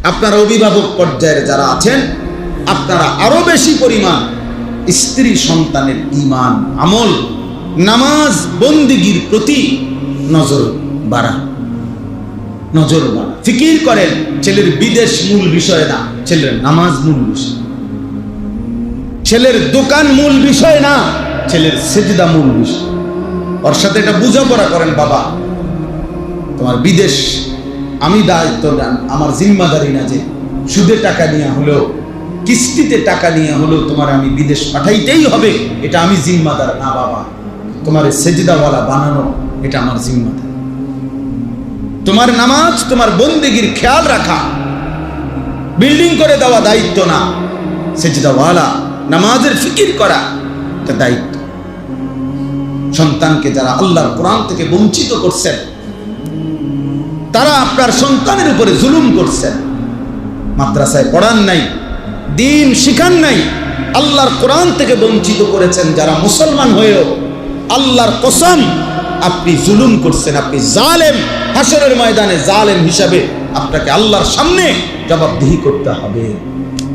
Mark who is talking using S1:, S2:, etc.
S1: আপনারা অভিভাবক পর্যায়ের যারা আছেন, আপনারা আরো বেশি পরিমাণ স্ত্রী সন্তানের ঈমান, আমল, নামাজ, বন্দেগীর প্রতি নজর বাড়ান। ফিকির করেন, ছেলের বিদেশ মূল বিষয় না, ছেলের নামাজ মূল বিষয়। ছেলের দোকান মূল বিষয় না, ছেলের সেজদা মূল বিষয়। ওর সাথে এটা বোঝাপড়া করেন, বাবা তোমার বিদেশ আমি দায়িত্ব নেন, আমার জিম্মাদারি না যে সুদে টাকা নিয়ে হলেও, কিস্তিতে টাকা নিয়ে হলেও তোমার আমি বিদেশ পাঠাইতেই হবে, এটা আমি জিম্মাদার না বাবা। তোমার সেজদাওয়ালা বানানো এটা আমার জিম্মাদার। তোমার নামাজ, তোমার বন্দেগীর খেয়াল রাখা, বিল্ডিং করে দেওয়া দায়িত্ব না, সেজদাওয়ালা নামাজের ফিকির করা এটা দায়িত্ব। সন্তানকে যারা আল্লাহর কোরআন থেকে বঞ্চিত করছেন, তারা আপনার সন্তানের উপরে জুলুম করছেন। মাদ্রাসায় পড়ান নাই, দিন শিখান নাই, আল্লাহর কোরআন থেকে বঞ্চিত করেছেন। যারা মুসলমান হয়েও আল্লাহর কসম আপনি জুলুম করছেন, আপনি জালেম। হাসরের ময়দানে জালেম হিসাবে আপনাকে আল্লাহর সামনে জবাবদিহি করতে হবে।